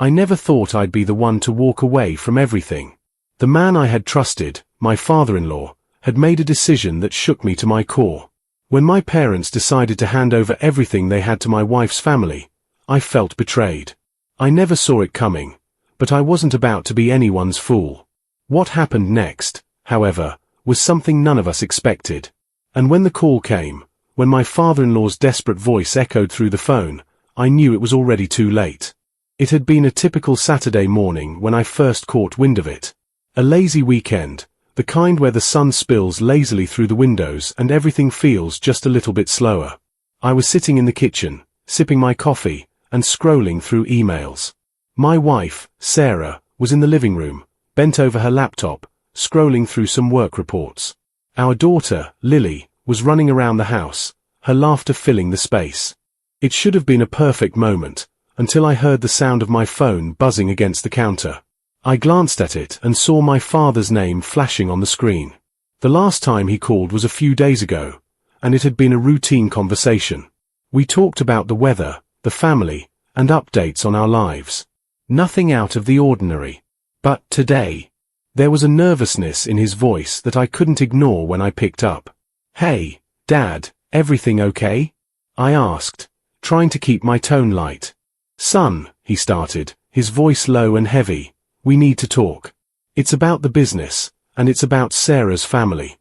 I never thought I'd be the one to walk away from everything. The man I had trusted, my father-in-law, had made a decision that shook me to my core. When my parents decided to hand over everything they had to my wife's family, I felt betrayed. I never saw it coming, but I wasn't about to be anyone's fool. What happened next, however, was something none of us expected. And when the call came, when my father-in-law's desperate voice echoed through the phone, I knew it was already too late. It had been a typical Saturday morning when I first caught wind of it. A lazy weekend, the kind where the sun spills lazily through the windows and everything feels just a little bit slower. I was sitting in the kitchen, sipping my coffee, and scrolling through emails. My wife, Sarah, was in the living room, bent over her laptop, scrolling through some work reports. Our daughter, Lily, was running around the house, her laughter filling the space. It should have been a perfect moment, until I heard the sound of my phone buzzing against the counter. I glanced at it and saw my father's name flashing on the screen. The last time he called was a few days ago, and it had been a routine conversation. We talked about the weather, the family, and updates on our lives. Nothing out of the ordinary. But today, there was a nervousness in his voice that I couldn't ignore when I picked up. "Hey, Dad, everything okay?" I asked, trying to keep my tone light. "Son," he started, his voice low and heavy, "we need to talk. It's about the business, and it's about Sarah's family."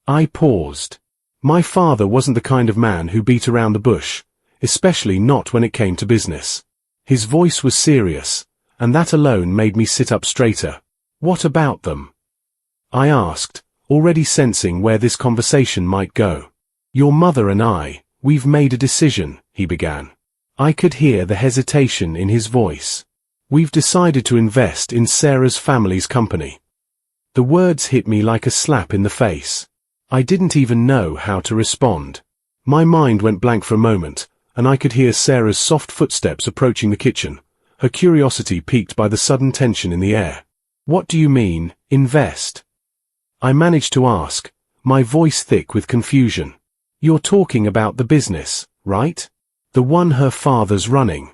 I paused. My father wasn't the kind of man who beat around the bush, especially not when it came to business. His voice was serious, and that alone made me sit up straighter. "What about them?" I asked, already sensing where this conversation might go. "Your mother and we've made a decision," he began. I could hear the hesitation in his voice. "We've decided to invest in Sarah's family's company." The words hit me like a slap in the face. I didn't even know how to respond. My mind went blank for a moment, and I could hear Sarah's soft footsteps approaching the kitchen, her curiosity piqued by the sudden tension in the air. "What do you mean, invest?" I managed to ask, my voice thick with confusion. "You're talking about the business, right? The one her father's running?"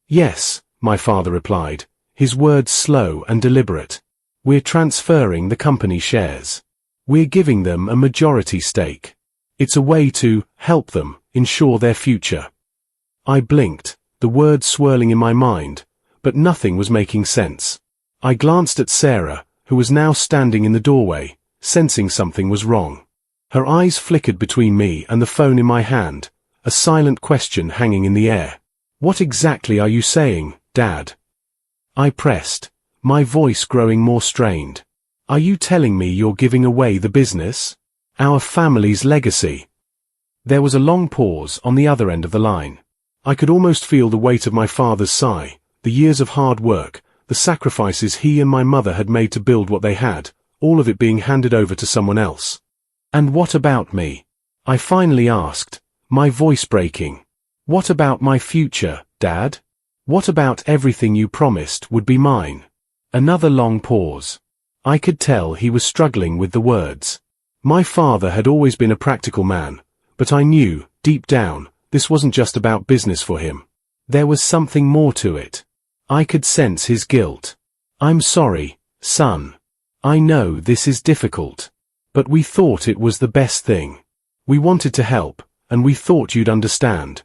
"Yes," my father replied, his words slow and deliberate. "We're transferring the company shares. We're giving them a majority stake. It's a way to help them ensure their future." I blinked, the words swirling in my mind, but nothing was making sense. I glanced at Sarah, who was now standing in the doorway, sensing something was wrong. Her eyes flickered between me and the phone in my hand, a silent question hanging in the air. "What exactly are you saying, Dad?" I pressed, my voice growing more strained. "Are you telling me you're giving away the business? Our family's legacy?" There was a long pause on the other end of the line. I could almost feel the weight of my father's sigh, the years of hard work, the sacrifices he and my mother had made to build what they had, all of it being handed over to someone else. "And what about me?" I finally asked, my voice breaking. "What about my future, Dad? What about everything you promised would be mine?" Another long pause. I could tell he was struggling with the words. My father had always been a practical man, but I knew, deep down, this wasn't just about business for him. There was something more to it. I could sense his guilt. "I'm sorry, son. I know this is difficult. But we thought it was the best thing. We wanted to help, and we thought you'd understand."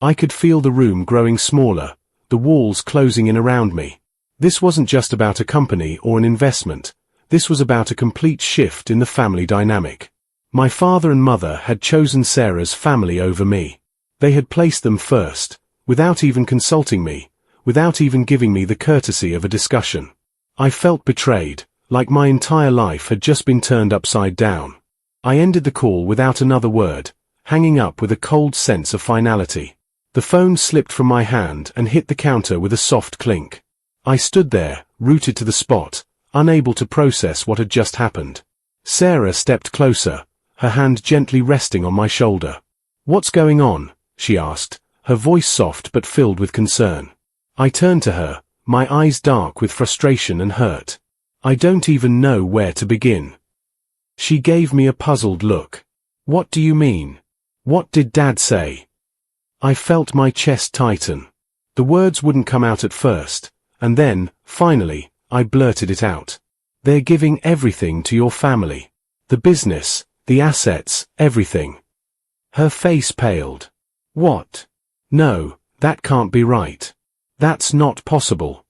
I could feel the room growing smaller, the walls closing in around me. This wasn't just about a company or an investment. This was about a complete shift in the family dynamic. My father and mother had chosen Sarah's family over me. They had placed them first, without even consulting me, without even giving me the courtesy of a discussion. I felt betrayed, like my entire life had just been turned upside down. I ended the call without another word, hanging up with a cold sense of finality. The phone slipped from my hand and hit the counter with a soft clink. I stood there, rooted to the spot, unable to process what had just happened. Sarah stepped closer, her hand gently resting on my shoulder. "What's going on?" she asked, her voice soft but filled with concern. I turned to her, my eyes dark with frustration and hurt. "I don't even know where to begin." She gave me a puzzled look. "What do you mean? What did Dad say?" I felt my chest tighten. The words wouldn't come out at first, and then, finally, I blurted it out. They're giving everything to your family. The business, the assets, everything. Her face paled. What? No, that can't be right. That's not possible.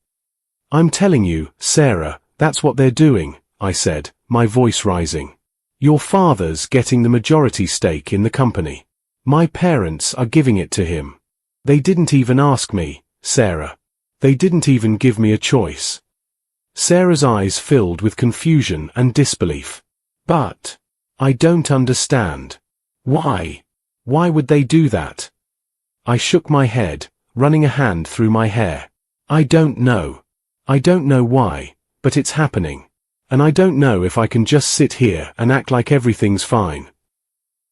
I'm telling you, Sarah, that's what they're doing, I said, my voice rising. Your father's getting the majority stake in the company. My parents are giving it to him. They didn't even ask me, Sarah. They didn't even give me a choice. Sarah's eyes filled with confusion and disbelief. But I don't understand. Why? Why would they do that? I shook my head, running a hand through my hair. I don't know. I don't know why, but it's happening. And I don't know if I can just sit here and act like everything's fine.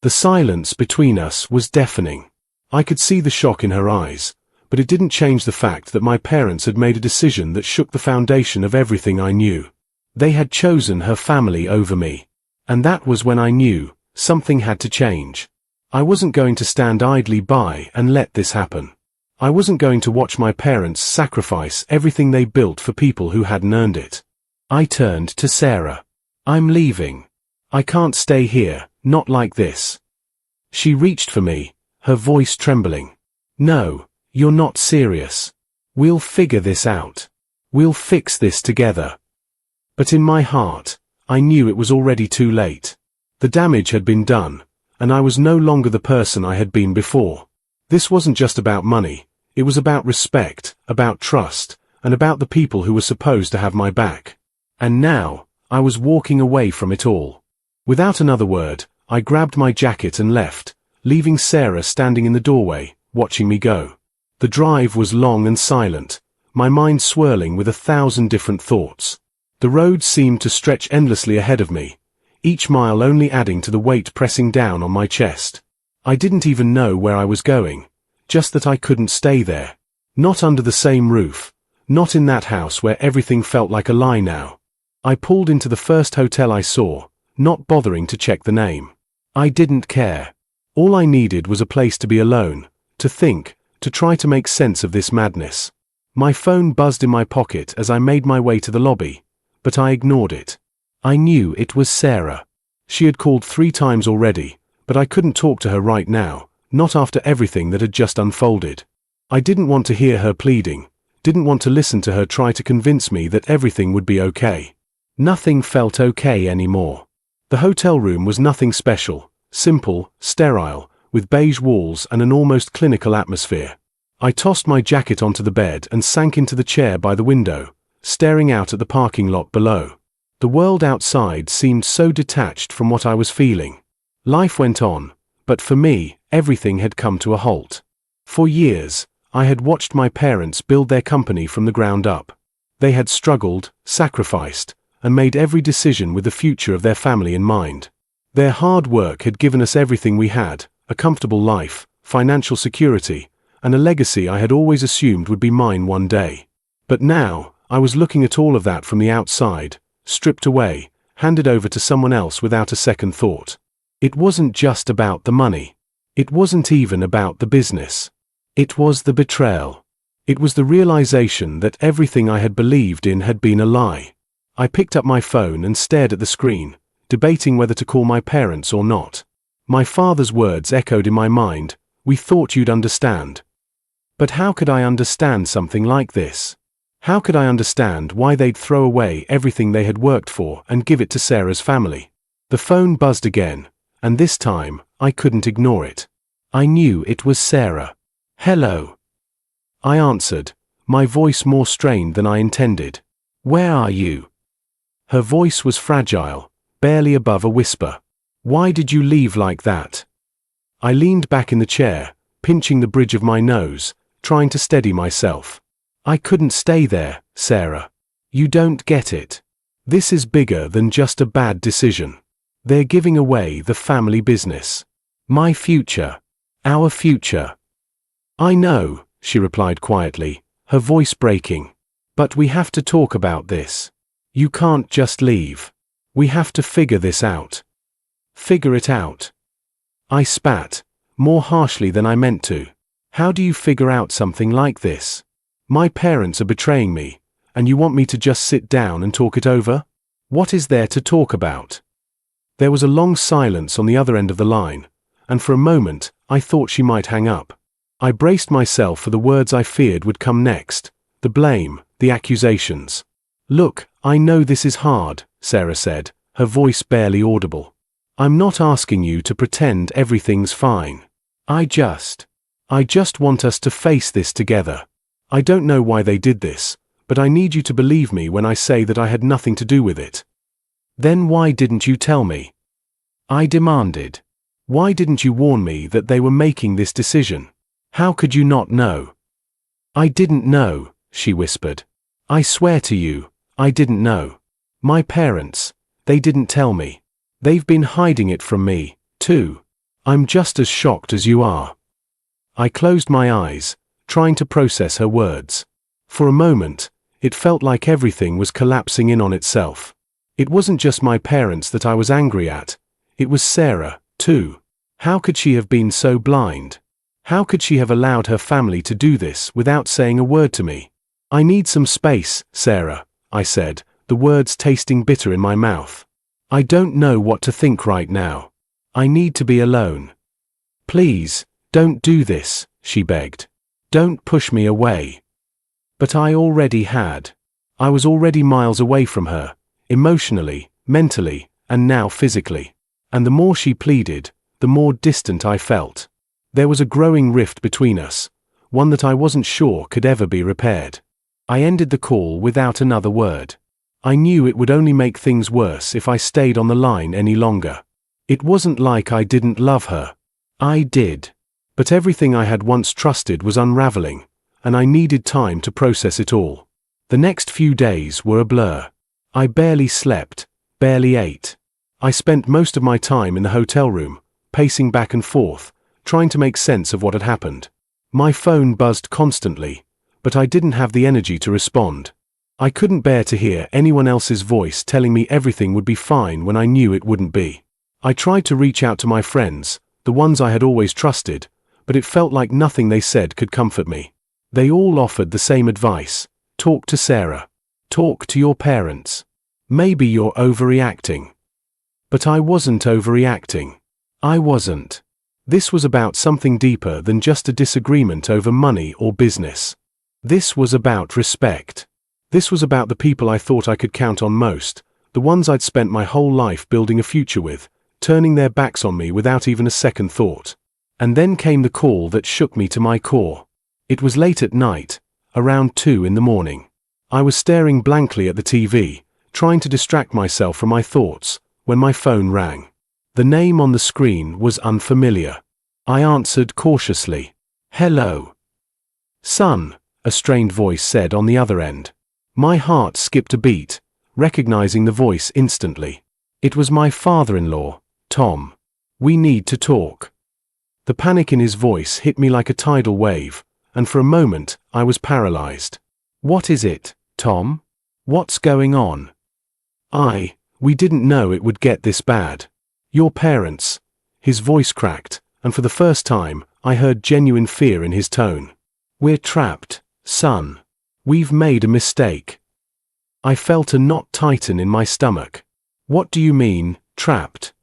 The silence between us was deafening. I could see the shock in her eyes, but it didn't change the fact that my parents had made a decision that shook the foundation of everything I knew. They had chosen her family over me. And that was when I knew something had to change. I wasn't going to stand idly by and let this happen. I wasn't going to watch my parents sacrifice everything they built for people who hadn't earned it. I turned to Sarah. I'm leaving. I can't stay here, not like this. She reached for me, her voice trembling. No, you're not serious. We'll figure this out. We'll fix this together. But in my heart, I knew it was already too late. The damage had been done, and I was no longer the person I had been before. This wasn't just about money, it was about respect, about trust, and about the people who were supposed to have my back. And now, I was walking away from it all. Without another word, I grabbed my jacket and left, leaving Sarah standing in the doorway, watching me go. The drive was long and silent, my mind swirling with 1,000 different thoughts. The road seemed to stretch endlessly ahead of me, each mile only adding to the weight pressing down on my chest. I didn't even know where I was going, just that I couldn't stay there. Not under the same roof, not in that house where everything felt like a lie now. I pulled into the first hotel I saw, not bothering to check the name. I didn't care. All I needed was a place to be alone, to think, to try to make sense of this madness. My phone buzzed in my pocket as I made my way to the lobby, but I ignored it. I knew it was Sarah. She had called 3 times already, but I couldn't talk to her right now, not after everything that had just unfolded. I didn't want to hear her pleading, didn't want to listen to her try to convince me that everything would be okay. Nothing felt okay anymore. The hotel room was nothing special, simple, sterile, with beige walls and an almost clinical atmosphere. I tossed my jacket onto the bed and sank into the chair by the window, staring out at the parking lot below. The world outside seemed so detached from what I was feeling. Life went on, but for me, everything had come to a halt. For years, I had watched my parents build their company from the ground up. They had struggled, sacrificed, and made every decision with the future of their family in mind. Their hard work had given us everything we had, a comfortable life, financial security, and a legacy I had always assumed would be mine one day. But now, I was looking at all of that from the outside, stripped away, handed over to someone else without a second thought. It wasn't just about the money. It wasn't even about the business. It was the betrayal. It was the realization that everything I had believed in had been a lie. I picked up my phone and stared at the screen, debating whether to call my parents or not. My father's words echoed in my mind, "We thought you'd understand." But how could I understand something like this? How could I understand why they'd throw away everything they had worked for and give it to Sarah's family? The phone buzzed again, and this time, I couldn't ignore it. I knew it was Sarah. "Hello." I answered, my voice more strained than I intended. "Where are you?" Her voice was fragile, barely above a whisper. "Why did you leave like that?" I leaned back in the chair, pinching the bridge of my nose, trying to steady myself. "I couldn't stay there, Sarah. You don't get it. This is bigger than just a bad decision. They're giving away the family business. My future. Our future." "I know," she replied quietly, her voice breaking. "But we have to talk about this. You can't just leave. We have to figure this out." "Figure it out." I spat, more harshly than I meant to. How do you figure out something like this? My parents are betraying me, and you want me to just sit down and talk it over? What is there to talk about? There was a long silence on the other end of the line, and for a moment, I thought she might hang up. I braced myself for the words I feared would come next, the blame, the accusations. Look, I know this is hard, Sarah said, her voice barely audible. I'm not asking you to pretend everything's fine. I just want us to face this together. I don't know why they did this, but I need you to believe me when I say that I had nothing to do with it. Then why didn't you tell me? I demanded. Why didn't you warn me that they were making this decision? How could you not know? I didn't know, she whispered. I swear to you, I didn't know. My parents, they didn't tell me. They've been hiding it from me, too. I'm just as shocked as you are. I closed my eyes, trying to process her words. For a moment, it felt like everything was collapsing in on itself. It wasn't just my parents that I was angry at. It was Sarah, too. How could she have been so blind? How could she have allowed her family to do this without saying a word to me? I need some space, Sarah, I said, the words tasting bitter in my mouth. I don't know what to think right now. I need to be alone. Please, don't do this, she begged. Don't push me away. But I already had. I was already miles away from her, emotionally, mentally, and now physically. And the more she pleaded, the more distant I felt. There was a growing rift between us, one that I wasn't sure could ever be repaired. I ended the call without another word. I knew it would only make things worse if I stayed on the line any longer. It wasn't like I didn't love her. I did. But everything I had once trusted was unraveling, and I needed time to process it all. The next few days were a blur. I barely slept, barely ate. I spent most of my time in the hotel room, pacing back and forth, trying to make sense of what had happened. My phone buzzed constantly, but I didn't have the energy to respond. I couldn't bear to hear anyone else's voice telling me everything would be fine when I knew it wouldn't be. I tried to reach out to my friends, the ones I had always trusted, but it felt like nothing they said could comfort me. They all offered the same advice. Talk to Sarah. Talk to your parents. Maybe you're overreacting. But I wasn't overreacting. I wasn't. This was about something deeper than just a disagreement over money or business. This was about respect. This was about the people I thought I could count on most, the ones I'd spent my whole life building a future with, turning their backs on me without even a second thought. And then came the call that shook me to my core. It was late at night, around 2 in the morning. I was staring blankly at the TV, trying to distract myself from my thoughts, when my phone rang. The name on the screen was unfamiliar. I answered cautiously. Hello. Son, a strained voice said on the other end. My heart skipped a beat, recognizing the voice instantly. It was my father-in-law, Tom. We need to talk. The panic in his voice hit me like a tidal wave, and for a moment, I was paralyzed. What is it, Tom? What's going on? We didn't know it would get this bad. Your parents. His voice cracked, and for the first time, I heard genuine fear in his tone. We're trapped, son. We've made a mistake. I felt a knot tighten in my stomach. What do you mean, trapped?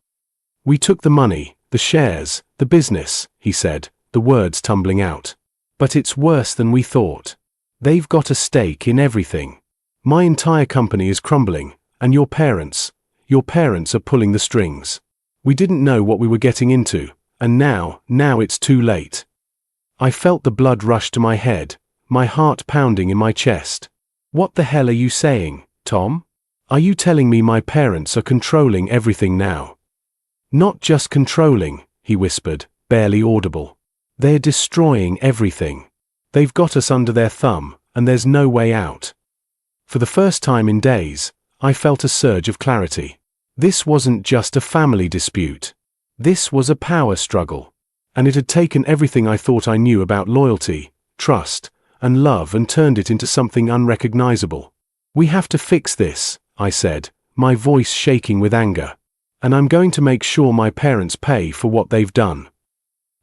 We took the money, the shares, the business, he said, the words tumbling out. But it's worse than we thought. They've got a stake in everything. My entire company is crumbling, and your parents are pulling the strings. We didn't know what we were getting into, and now it's too late. I felt the blood rush to my head, my heart pounding in my chest. What the hell are you saying, Tom? Are you telling me my parents are controlling everything now? Not just controlling, he whispered, barely audible. They're destroying everything. They've got us under their thumb, and there's no way out. For the first time in days, I felt a surge of clarity. This wasn't just a family dispute. This was a power struggle. And it had taken everything I thought I knew about loyalty, trust, and love and turned it into something unrecognizable. We have to fix this, I said, my voice shaking with anger. And I'm going to make sure my parents pay for what they've done.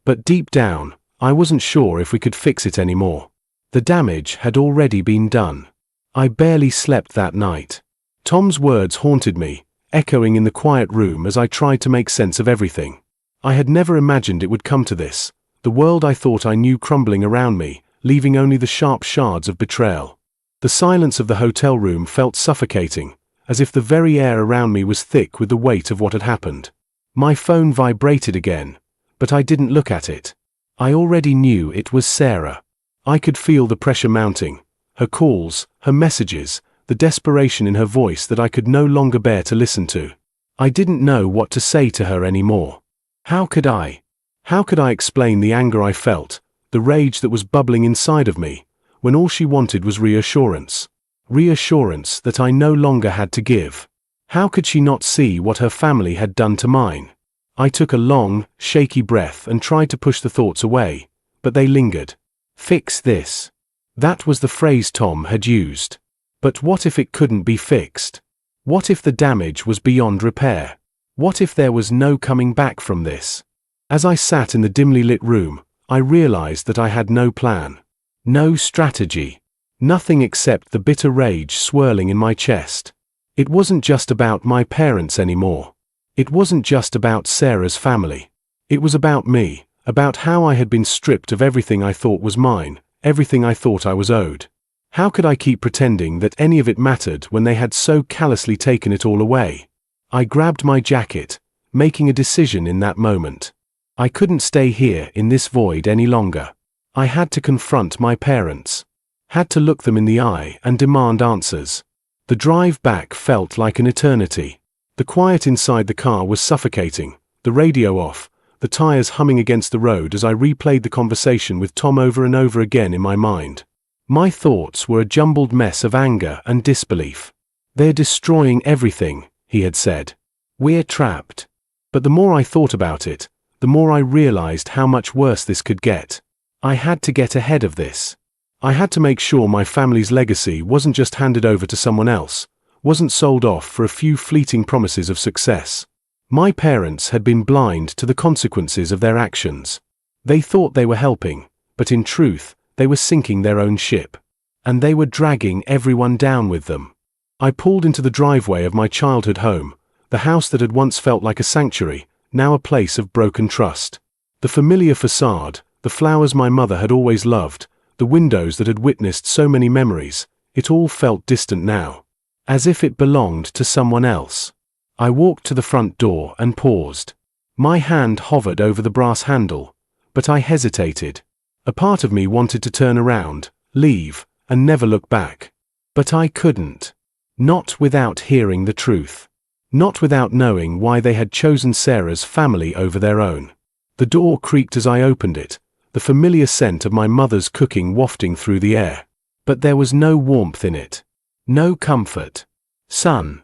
But deep down, I wasn't sure if we could fix it anymore. The damage had already been done. I barely slept that night. Tom's words haunted me, echoing in the quiet room as I tried to make sense of everything. I had never imagined it would come to this, the world I thought I knew crumbling around me, leaving only the sharp shards of betrayal. The silence of the hotel room felt suffocating, as if the very air around me was thick with the weight of what had happened. My phone vibrated again, but I didn't look at it. I already knew it was Sarah. I could feel the pressure mounting, her calls, her messages, the desperation in her voice that I could no longer bear to listen to. I didn't know what to say to her anymore. How could I? How could I explain the anger I felt, the rage that was bubbling inside of me, when all she wanted was reassurance? Reassurance that I no longer had to give. How could she not see what her family had done to mine? I took a long, shaky breath and tried to push the thoughts away, but they lingered. Fix this. That was the phrase Tom had used. But what if it couldn't be fixed? What if the damage was beyond repair? What if there was no coming back from this? As I sat in the dimly lit room, I realized that I had no plan. No strategy. Nothing except the bitter rage swirling in my chest. It wasn't just about my parents anymore. It wasn't just about Sarah's family. It was about me, about how I had been stripped of everything I thought was mine, everything I thought I was owed. How could I keep pretending that any of it mattered when they had so callously taken it all away? I grabbed my jacket, making a decision in that moment. I couldn't stay here in this void any longer. I had to confront my parents. Had to look them in the eye and demand answers. The drive back felt like an eternity. The quiet inside the car was suffocating, the radio off, the tires humming against the road as I replayed the conversation with Tom over and over again in my mind. My thoughts were a jumbled mess of anger and disbelief. "They're destroying everything," he had said. "We're trapped." But the more I thought about it, the more I realized how much worse this could get. I had to get ahead of this. I had to make sure my family's legacy wasn't just handed over to someone else, wasn't sold off for a few fleeting promises of success. My parents had been blind to the consequences of their actions. They thought they were helping, but in truth, they were sinking their own ship. And they were dragging everyone down with them. I pulled into the driveway of my childhood home, the house that had once felt like a sanctuary, now a place of broken trust. The familiar facade, the flowers my mother had always loved, the windows that had witnessed so many memories, it all felt distant now. As if it belonged to someone else. I walked to the front door and paused. My hand hovered over the brass handle, but I hesitated. A part of me wanted to turn around, leave, and never look back. But I couldn't. Not without hearing the truth. Not without knowing why they had chosen Sarah's family over their own. The door creaked as I opened it, the familiar scent of my mother's cooking wafting through the air. But there was no warmth in it. No comfort. "Son."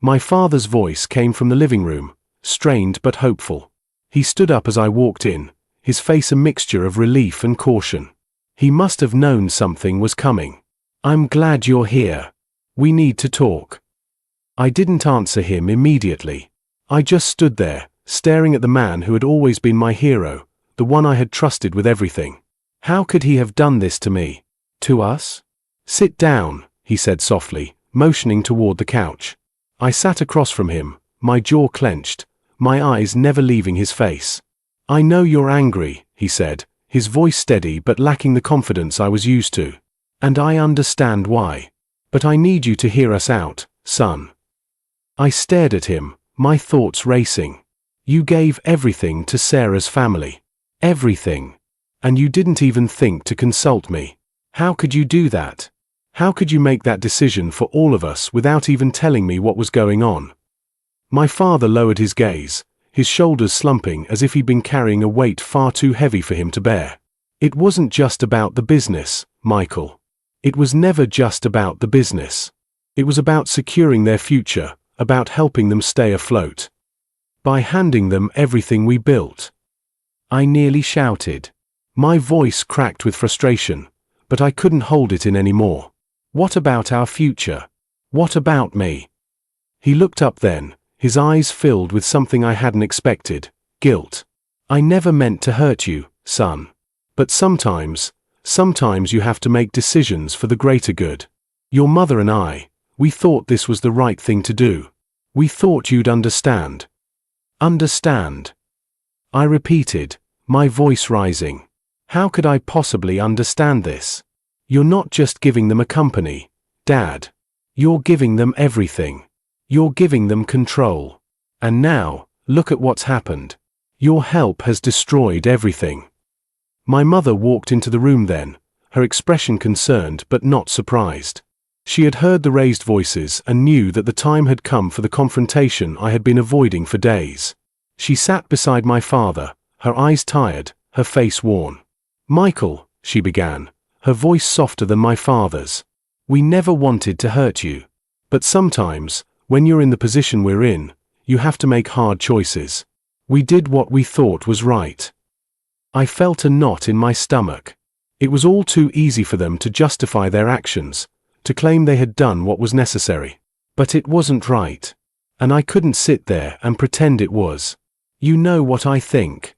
My father's voice came from the living room, strained but hopeful. He stood up as I walked in, his face a mixture of relief and caution. He must have known something was coming. "I'm glad you're here. We need to talk." I didn't answer him immediately. I just stood there, staring at the man who had always been my hero, the one I had trusted with everything. How could he have done this to me? To us? "Sit down," he said softly, motioning toward the couch. I sat across from him, my jaw clenched, my eyes never leaving his face. "I know you're angry," he said, his voice steady but lacking the confidence I was used to. "And I understand why. But I need you to hear us out, son." I stared at him, my thoughts racing. "You gave everything to Sarah's family. Everything. And you didn't even think to consult me. How could you do that? How could you make that decision for all of us without even telling me what was going on?" My father lowered his gaze, his shoulders slumping as if he'd been carrying a weight far too heavy for him to bear. "It wasn't just about the business, Michael. It was never just about the business. It was about securing their future, about helping them stay afloat. By handing them everything we built." I nearly shouted. My voice cracked with frustration, but I couldn't hold it in anymore. "What about our future? What about me?" He looked up then, his eyes filled with something I hadn't expected, guilt. "I never meant to hurt you, son. But sometimes you have to make decisions for the greater good. Your mother and I, we thought this was the right thing to do. We thought you'd understand. Understand? I repeated, my voice rising. How could I possibly understand this? You're not just giving them a company, Dad. You're giving them everything. You're giving them control. And now, look at what's happened. Your help has destroyed everything. My mother walked into the room then, her expression concerned but not surprised. She had heard the raised voices and knew that the time had come for the confrontation I had been avoiding for days. She sat beside my father, her eyes tired, her face worn. Michael, she began, her voice softer than my father's. We never wanted to hurt you. But sometimes, when you're in the position we're in, you have to make hard choices. We did what we thought was right. I felt a knot in my stomach. It was all too easy for them to justify their actions, to claim they had done what was necessary. But it wasn't right. And I couldn't sit there and pretend it was. You know what I think,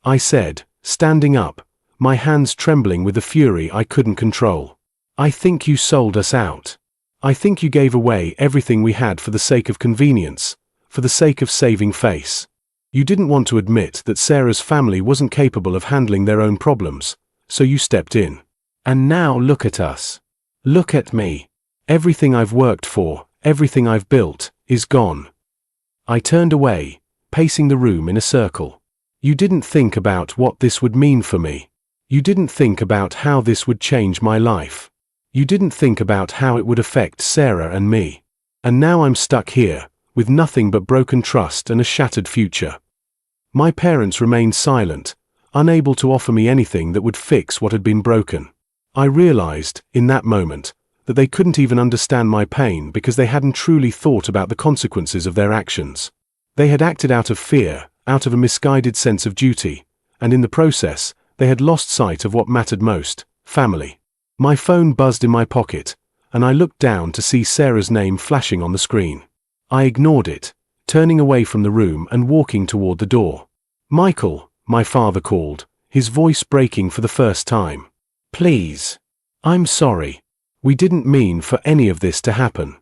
I said, standing up, my hands trembling with the fury I couldn't control. I think you sold us out. I think you gave away everything we had for the sake of convenience, for the sake of saving face. You didn't want to admit that Sarah's family wasn't capable of handling their own problems, so you stepped in. And now look at us. Look at me. Everything I've worked for, everything I've built, is gone. I turned away, pacing the room in a circle. You didn't think about what this would mean for me. You didn't think about how this would change my life. You didn't think about how it would affect Sarah and me. And now I'm stuck here, with nothing but broken trust and a shattered future. My parents remained silent, unable to offer me anything that would fix what had been broken. I realized, in that moment, that they couldn't even understand my pain because they hadn't truly thought about the consequences of their actions. They had acted out of fear, out of a misguided sense of duty, and in the process, they had lost sight of what mattered most, family. My phone buzzed in my pocket, and I looked down to see Sarah's name flashing on the screen. I ignored it, turning away from the room and walking toward the door. Michael, my father called, his voice breaking for the first time. Please. I'm sorry. We didn't mean for any of this to happen.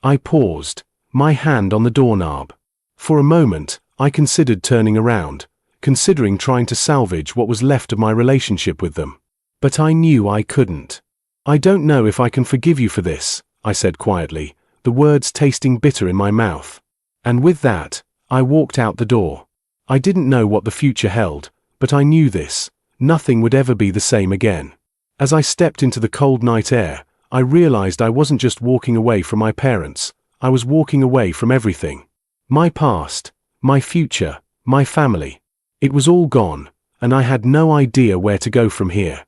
I paused, my hand on the doorknob. For a moment, I considered turning around, considering trying to salvage what was left of my relationship with them. But I knew I couldn't. I don't know if I can forgive you for this, I said quietly, the words tasting bitter in my mouth. And with that, I walked out the door. I didn't know what the future held, but I knew this, nothing would ever be the same again. As I stepped into the cold night air, I realized I wasn't just walking away from my parents, I was walking away from everything. My past, my future, my family. It was all gone, and I had no idea where to go from here.